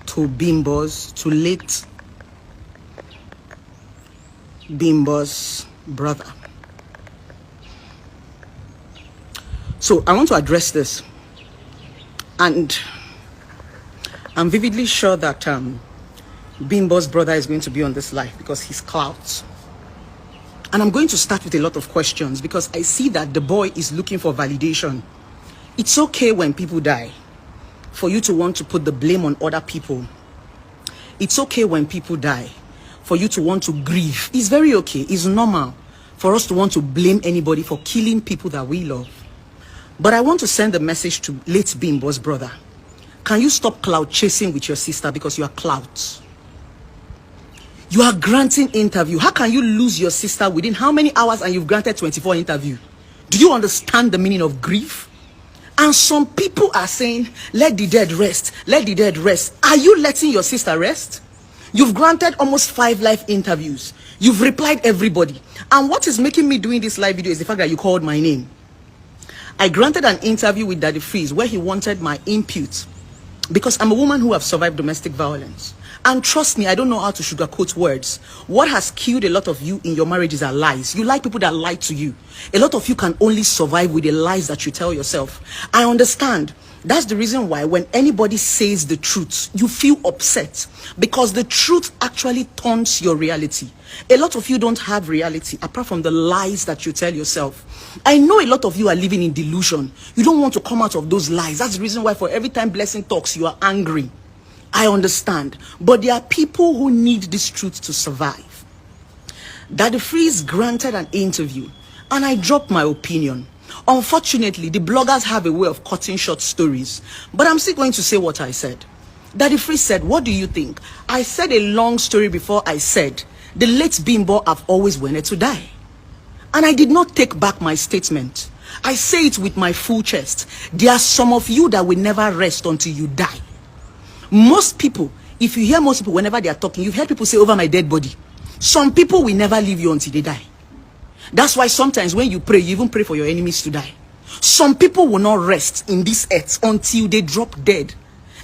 to Bimbo'S, to late Bimbo'S brother. So I want to address this, and I'm vividly sure that Bimbo'S brother is going to be on this live because he's clout. And I'm going to start with a lot of questions because I see that the boy is looking for validation. It's okay when people die for you to want to put the blame on other people. It's okay when people die for you to want to grieve. It's very okay. It's normal for us to want to blame anybody for killing people that we love. But I want to send a message to late Bimbo'S brother. Can you stop clout chasing with your sister because you are clout? You are granting interview. How can you lose your sister within how many hours and you've granted 24 interview? Do you understand the meaning of grief? And some people are saying, let the dead rest. Let the dead rest. Are you letting your sister rest? You've granted almost 5 live interviews. You've replied everybody. And what is making me doing this live video is the fact that you called my name. I granted an interview with Daddy Freeze where he wanted my input because I'm a woman who have survived domestic violence. And trust me, I don't know how to sugarcoat words. What has killed a lot of you in your marriages are lies. You like people that lie to you. A lot of you can only survive with the lies that you tell yourself. I understand. That's the reason why when anybody says the truth, you feel upset. Because the truth actually taunts your reality. A lot of you don't have reality apart from the lies that you tell yourself. I know a lot of you are living in delusion. You don't want to come out of those lies. That's the reason why for every time Blessing talks, you are angry. I understand. But there are people who need this truth to survive. Daddy Freeze granted an interview and I dropped my opinion. Unfortunately, the bloggers have a way of cutting short stories. But I'm still going to say what I said. Daddy Freeze said, what do you think? I said a long story before I said, the late Bimbo have always wanted to die. And I did not take back my statement. I say it with my full chest. There are some of you that will never rest until you die. Most people, if you hear most people whenever they are talking, you've heard people say over my dead body. Some people will never leave you until they die. That's why sometimes when you pray, you even pray for your enemies to die. Some people will not rest in this earth until they drop dead.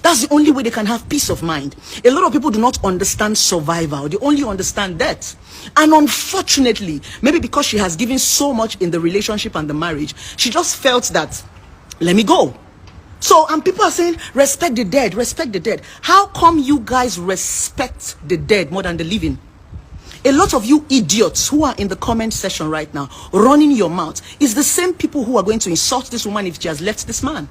That's the only way they can have peace of mind. A lot of people do not understand survival. They only understand death. And unfortunately, maybe because she has given so much in the relationship and the marriage, she just felt that, let me go. So, and people are saying, respect the dead, respect the dead. How come you guys respect the dead more than the living? A lot of you idiots who are in the comment section right now, running your mouth, is the same people who are going to insult this woman if she has left this man.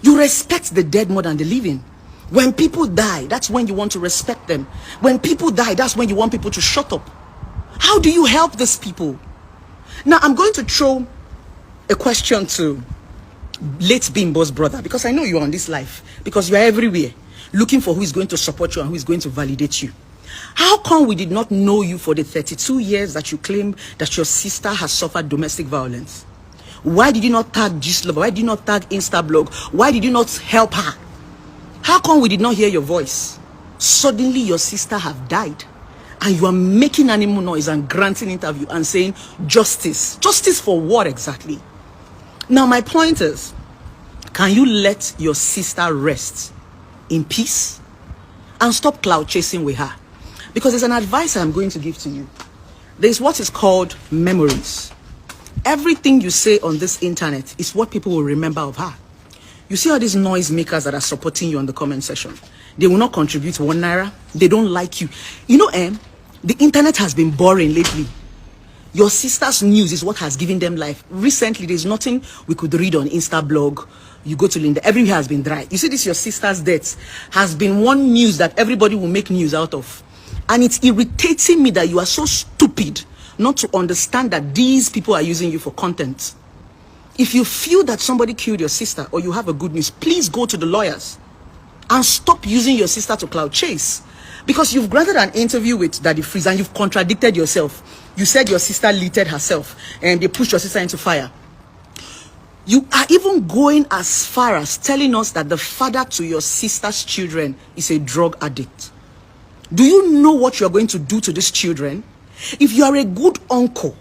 You respect the dead more than the living. When people die, that's when you want to respect them. When people die, that's when you want people to shut up. How do you help these people? Now, I'm going to throw a question to late Bimbo'S brother, because I know you're on this life, because you are everywhere looking for who is going to support you and who is going to validate you. How come we did not know you for the 32 years that you claim that your sister has suffered domestic violence? Why did you not tag Gislova? Why did you not tag Instablog? Why did you not help her? How come we did not hear your voice? Suddenly your sister have died and you are making animal noise and granting interview and saying justice. Justice for what exactly? Now, my point is, can you let your sister rest in peace and stop cloud chasing with her? Because there's an advice I'm going to give to you. There's what is called memories. Everything you say on this internet is what people will remember of her. You see all these noise makers that are supporting you on the comment section. They will not contribute 1 naira. They don't like you. You know, the internet has been boring lately. Your sister's news is what has given them life. Recently, there's nothing we could read on Instablog. You go to Linda, everywhere has been dry. You see this, your sister's death has been one news that everybody will make news out of. And it's irritating me that you are so stupid not to understand that these people are using you for content. If you feel that somebody killed your sister or you have a good news, please go to the lawyers and stop using your sister to cloud chase. Because you've granted an interview with Daddy Freeze and you've contradicted yourself. You said your sister Làte herself and they pushed your sister into fire. You are even going as far as telling us that the father to your sister's children is a drug addict. Do you know what you are going to do to these children? If you are a good uncle,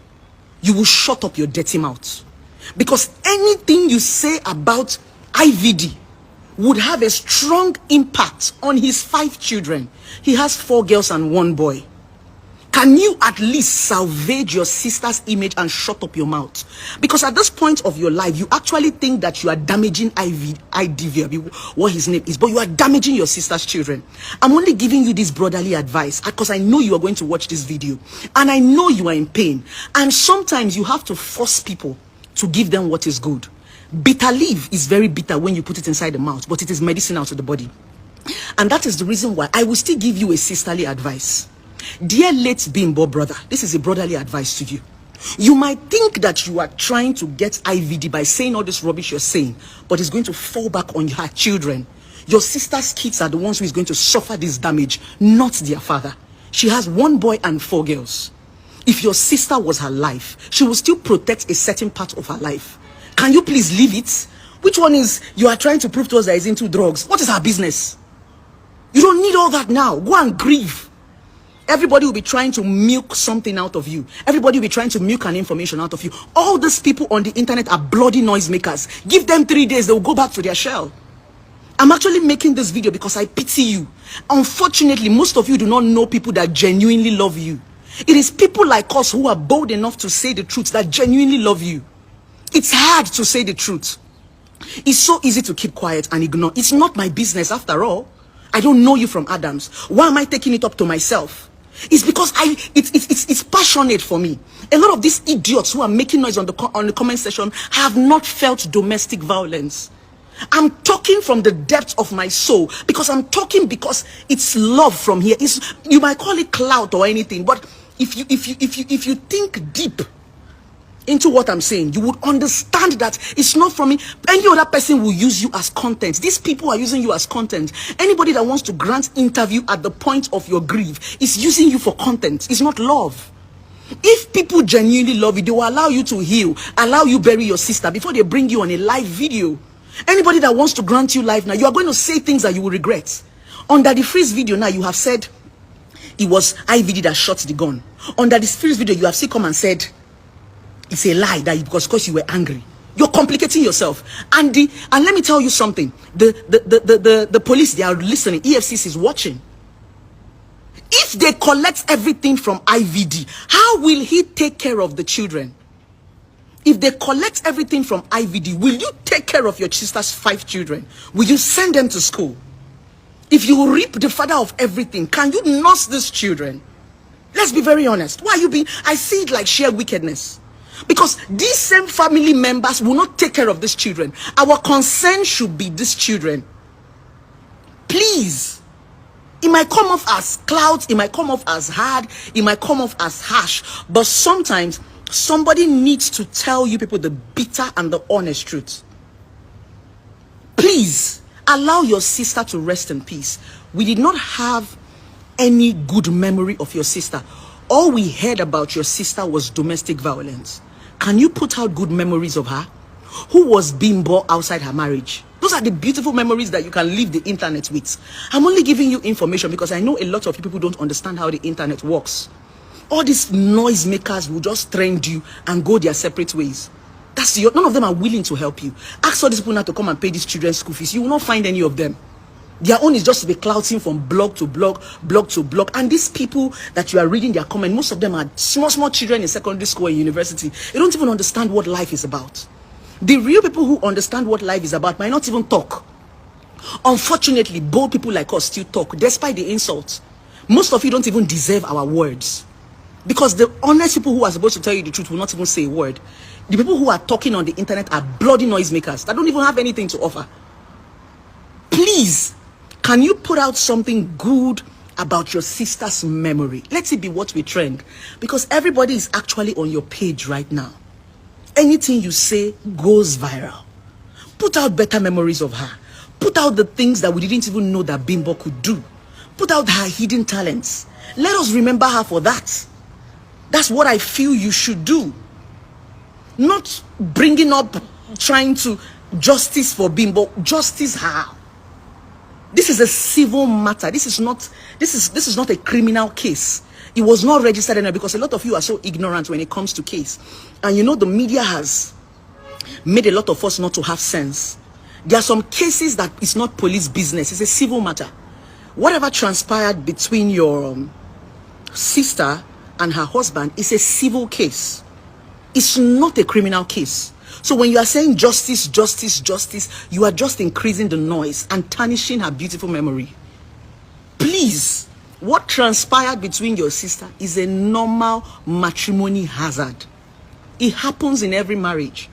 you will shut up your dirty mouth. Because anything you say about IVD would have a strong impact on his 5 children. He has 4 girls and 1 boy. Can you at least salvage your sister's image and shut up your mouth? Because at this point of your life, you actually think that you are damaging IDV, what his name is, but you are damaging your sister's children. I'm only giving you this brotherly advice because I know you are going to watch this video and I know you are in pain. And sometimes you have to force people to give them what is good. Bitter leaf is very bitter when you put it inside the mouth, but it is medicinal to the body. And that is the reason why I will still give you a sisterly advice. Dear late Bimbo brother, this is a brotherly advice to you. You might think that you are trying to get IVD by saying all this rubbish you're saying, but it's going to fall back on your children. Your sister's kids are the ones who is going to suffer this damage, not their father. She has 1 boy and 4 girls. If your sister was alive, she will still protect a certain part of her life. Can you please leave it? Which one is you are trying to prove to us that is into drugs? What is her business? You don't need all that now. Go and grieve. Everybody will be trying to milk something out of you. Everybody will be trying to milk an information out of you. All these people on the internet are bloody noisemakers. Give them 3 days, they will go back to their shell. I'm actually making this video because I pity you. Unfortunately, most of you do not know people that genuinely love you. It is people like us who are bold enough to say the truth that genuinely love you. It's hard to say the truth. It's so easy to keep quiet and ignore. It's not my business after all. I don't know you from Adams. Why am I taking it up to myself? It's because it's passionate for me. A lot of these idiots who are making noise on the comment section have not felt domestic violence. I'm talking from the depths of my soul because I'm talking because it's love from here. You might call it clout or anything, but if you think deep into what I'm saying, you would understand that it's not from me. Any other person will use you as content. These people are using you as content. Anybody that wants to grant interview at the point of your grief is using you for content. It's not love. If people genuinely love you, they will allow you to heal, allow you bury your sister before they bring you on a live video. Anybody that wants to grant you life now, you are going to say things that you will regret. Under the freeze video now, you have said it was IVD that shot the gun. Under this freeze video, you have still come and said it's a lie that because you were angry. You're complicating yourself. And let me tell you something. The police, they are listening. EFCC is watching. If they collect everything from IVD, how will he take care of the children? If they collect everything from IVD, will you take care of your sister's 5 children? Will you send them to school? If you reap the father of everything, can you nurse these children? Let's be very honest. Why are you being? I see it like sheer wickedness. Because these same family members will not take care of these children. Our concern should be these children. Please. It might come off as clouds, it might come off as hard, it might come off as harsh. But sometimes somebody needs to tell you people the bitter and the honest truth. Please allow your sister to rest in peace. We did not have any good memory of your sister. All we heard about your sister was domestic violence. Can you put out good memories of her? Who was Bimbo outside her marriage? Those are the beautiful memories that you can leave the internet with. I'm only giving you information because I know a lot of people don't understand how the internet works. All these noisemakers will just trend you and go their separate ways. None of them are willing to help you. Ask all these people now to come and pay these children's school fees. You will not find any of them. Their own is just to be clouting from blog to blog, blog to blog. And these people that you are reading their comment, most of them are small children in secondary school and university. They don't even understand what life is about. The real people who understand what life is about might not even talk. Unfortunately, bold people like us still talk, despite the insults. Most of you don't even deserve our words. Because the honest people who are supposed to tell you the truth will not even say a word. The people who are talking on the internet are bloody noisemakers that don't even have anything to offer. Please, can you put out something good about your sister's memory? Let it be what we trend. Because everybody is actually on your page right now. Anything you say goes viral. Put out better memories of her. Put out the things that we didn't even know that Bimbo could do. Put out her hidden talents. Let us remember her for that. That's what I feel you should do. Not bringing up, trying to justice for Bimbo. Justice how? This is a civil matter. This is not a criminal case. It was not registered anywhere because a lot of you are so ignorant when it comes to case. And you know the media has made a lot of us not to have sense. There are some cases that it's not police business, it's a civil matter. Whatever transpired between your sister and her husband is a civil case. It's not a criminal case. So when you are saying justice, justice, justice, you are just increasing the noise and tarnishing her beautiful memory. Please, what transpired between your sister is a normal matrimony hazard. It happens in every marriage.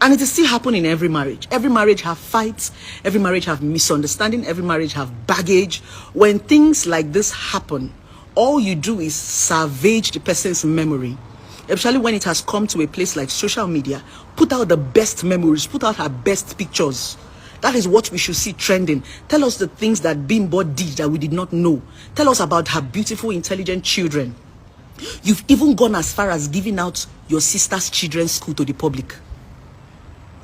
And it is still happening in every marriage. Every marriage have fights. Every marriage have misunderstanding. Every marriage have baggage. When things like this happen, all you do is salvage the person's memory. Especially when it has come to a place like social media. Put out the best memories. Put out her best pictures. That is what we should see trending. Tell us the things that Bimbo did that we did not know. Tell us about her beautiful, intelligent children. You've even gone as far as giving out your sister's children's school to the public.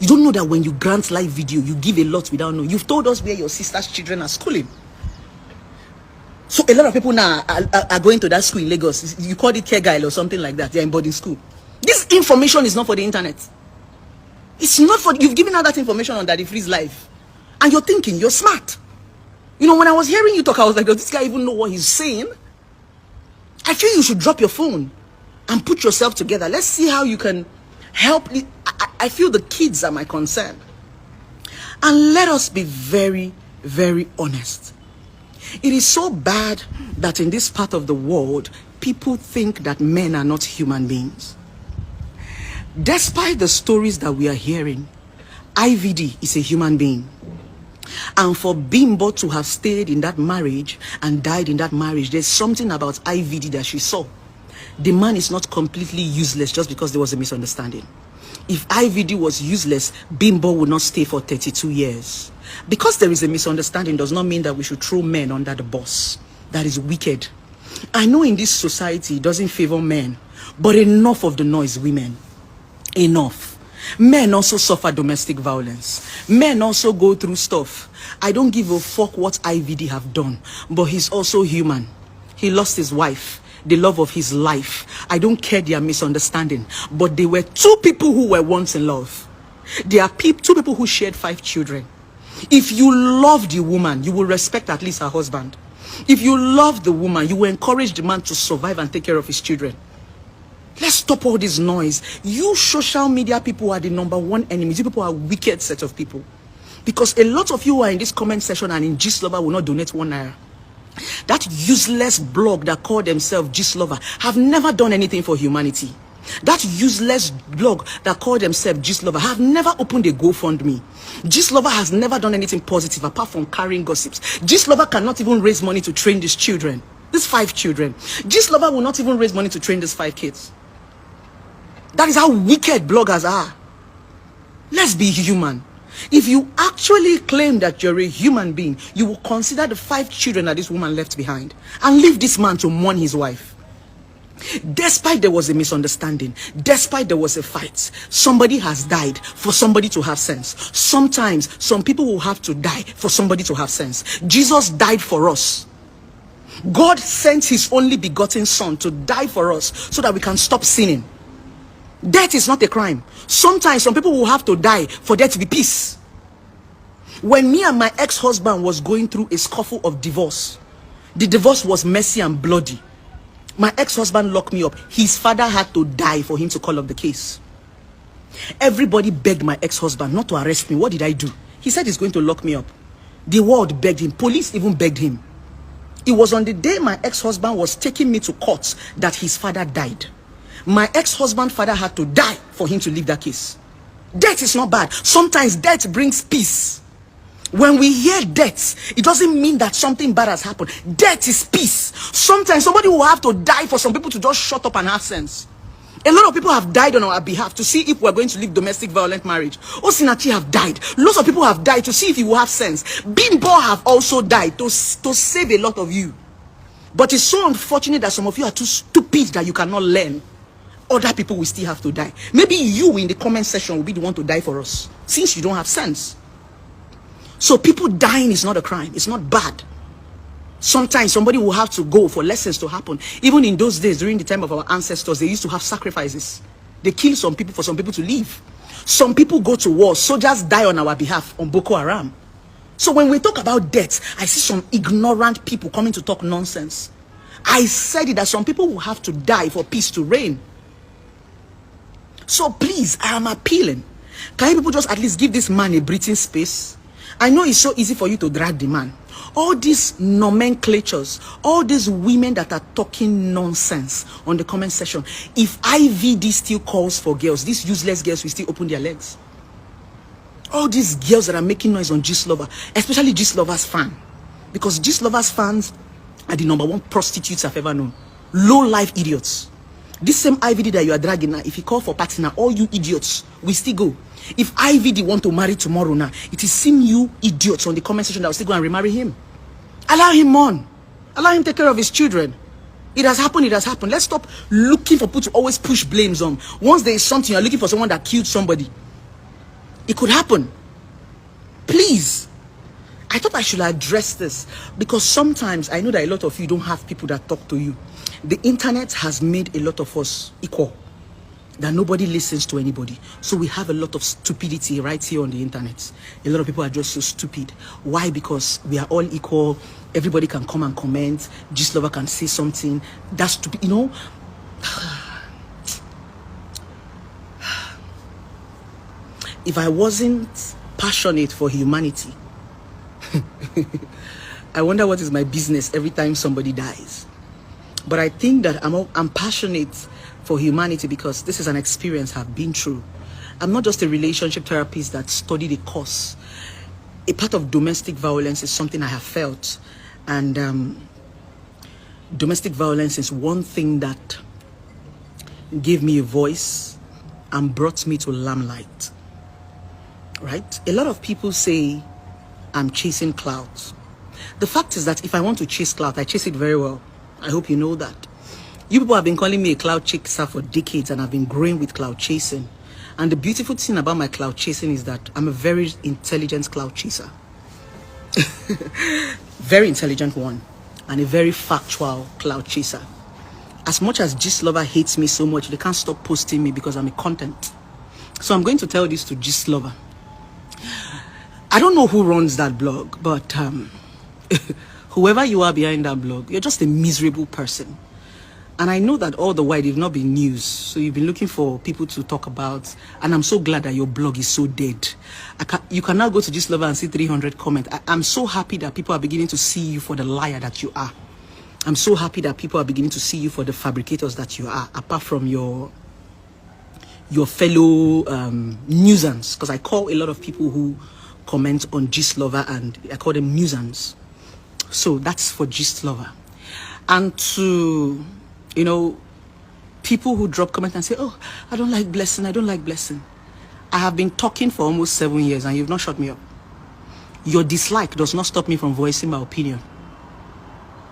You don't know that when you grant live video, you give a lot without knowing. You've told us where your sister's children are schooling. So a lot of people now are going to that school in Lagos. You call it care guide or something like that. They're in boarding school. This information is not for the internet. It's not for, you've given out that information on Daddy Free's life. And you're thinking, you're smart. You know, when I was hearing you talk, I was like, does this guy even know what he's saying? I feel you should drop your phone and put yourself together. Let's see how you can help. I feel the kids are my concern. And let us be very, very honest. It is so bad that in this part of the world, people think that men are not human beings. Despite the stories that we are hearing, IVD is a human being. And for Bimbo to have stayed in that marriage and died in that marriage, there's something about IVD that she saw. The man is not completely useless just because there was a misunderstanding. If IVD was useless, Bimbo would not stay for 32 years. Because there is a misunderstanding does not mean that we should throw men under the bus. That is wicked. I know in this society it doesn't favor men, but enough of the noise, women. Enough. Men also suffer domestic violence. Men also go through stuff. I don't give a fuck what IVD have done, but he's also human. He lost his wife, the love of his life. I don't care their misunderstanding, but they were two people who were once in love. There are two people who shared 5 children. If you love the woman, you will respect at least her husband. If you love the woman, you will encourage the man to survive and take care of his children. Let's stop all this noise. You social media people are the #1 enemies. You people are a wicked set of people. Because a lot of you who are in this comment section and in Gist Lover will not donate 1 naira. That useless blog that call themselves Gist Lover have never done anything for humanity. That useless blog that call themselves Gist Lover have never opened a GoFundMe. Gist Lover has never done anything positive apart from carrying gossips. Gist Lover cannot even raise money to train these children. These 5 children. Gist Lover will not even raise money to train these 5 kids. That is how wicked bloggers are. Let's be human. If you actually claim that you're a human being, you will consider the 5 children that this woman left behind and leave this man to mourn his wife. Despite there was a misunderstanding, despite there was a fight, somebody has died for somebody to have sense. Sometimes some people will have to die for somebody to have sense. Jesus died for us. God sent his only begotten son to die for us so that we can stop sinning. Death is not a crime. Sometimes some people will have to die for there to be peace. When me and my ex-husband was going through a scuffle of divorce, the divorce was messy and bloody. My ex-husband locked me up. His father had to die for him to call up the case. Everybody begged my ex-husband not to arrest me. What did I do? He said he's going to lock me up. The world begged him. Police even begged him. It was on the day my ex-husband was taking me to court that his father died. My ex-husband's father had to die for him to leave that case. Death is not bad. Sometimes death brings peace. When we hear death, it doesn't mean that something bad has happened. Death is peace. Sometimes somebody will have to die for some people to just shut up and have sense. A lot of people have died on our behalf to see if we're going to leave domestic violent marriage. Osinachi have died. Lots of people have died to see if you will have sense. Bimbo have also died to save a lot of you. But it's so unfortunate that some of you are too stupid that you cannot learn. Other people will still have to die. Maybe you in the comment section will be the one to die for us, since you don't have sense. So people dying is not a crime. It's not bad. Sometimes somebody will have to go for lessons to happen. Even in those days, during the time of our ancestors, they used to have sacrifices. They kill some people for some people to live. Some people go to war. Soldiers die on our behalf on Boko Haram. So when we talk about death, I see some ignorant people coming to talk nonsense. I said it, that some people will have to die for peace to reign. So please, I am appealing. Can you people just at least give this man a breathing space? I know it's so easy for you to drag the man. All these nomenclatures, all these women that are talking nonsense on the comment section. If IVD still calls for girls, these useless girls will still open their legs. All these girls that are making noise on Gistlover, especially Gistlover's fan, because Gistlover's fans are the #1 prostitutes I've ever known. Low life idiots. This same IVD that you are dragging now, if you call for party now, all you idiots will still go. If IVD want to marry tomorrow now, it is seem you idiots on the comment section that will still go and remarry him. Allow him on. Allow him take care of his children. It has happened, it has happened. Let's stop looking for people to always push blames on. Once there is something, you're looking for someone that killed somebody. It could happen. Please. I thought I should address this because sometimes I know that a lot of you don't have people that talk to you. The internet has made a lot of us equal, that nobody listens to anybody. So we have a lot of stupidity right here on the internet. A lot of people are just so stupid. Why? Because we are all equal. Everybody can come and comment. Gistlover can say something. That's stupid, you know. If I wasn't passionate for humanity, I wonder what is my business every time somebody dies. But I think that I'm passionate for humanity because this is an experience I've been through. I'm not just a relationship therapist that studied a course. A part of domestic violence is something I have felt. And domestic violence is one thing that gave me a voice and brought me to limelight. Right? A lot of people say I'm chasing clout. The fact is that if I want to chase clout, I chase it very well. I hope you know that. You people have been calling me a clout chaser for decades, and I've been growing with clout chasing. And the beautiful thing about my clout chasing is that I'm a very intelligent clout chaser. Very intelligent one. And a very factual clout chaser. As much as Gistlover hates me so much, they can't stop posting me because I'm a content. So I'm going to tell this to Gistlover. I don't know who runs that blog, but whoever you are behind that blog, you're just a miserable person. And I know that all the while you've not been news, so you've been looking for people to talk about. And I'm so glad that your blog is so dead. You can now go to Gistlover and see 300 comments. I'm so happy that people are beginning to see you for the liar that you are. I'm so happy that people are beginning to see you for the fabricators that you are, apart from your fellow nuisance. Because I call a lot of people who comment on Gistlover, and I call them nuisance. So that's for Gistlover. And to, you know, people who drop comments and say, oh, I don't like Blessing, I don't like Blessing. I have been talking for almost 7 years and you've not shut me up. Your dislike does not stop me from voicing my opinion.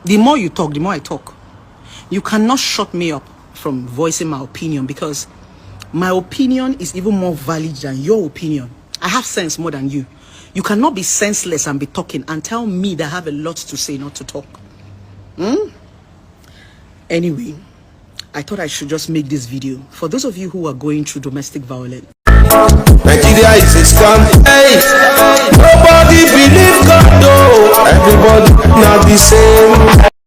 The more you talk, the more I talk. You cannot shut me up from voicing my opinion, because my opinion is even more valid than your opinion. I have sense more than you. You cannot be senseless and be talking and tell me that I have a lot to say not to talk. Anyway, I thought I should just make this video for those of you who are going through domestic violence. Nigeria is a scam. Hey, nobody believe God though. Everybody not the same.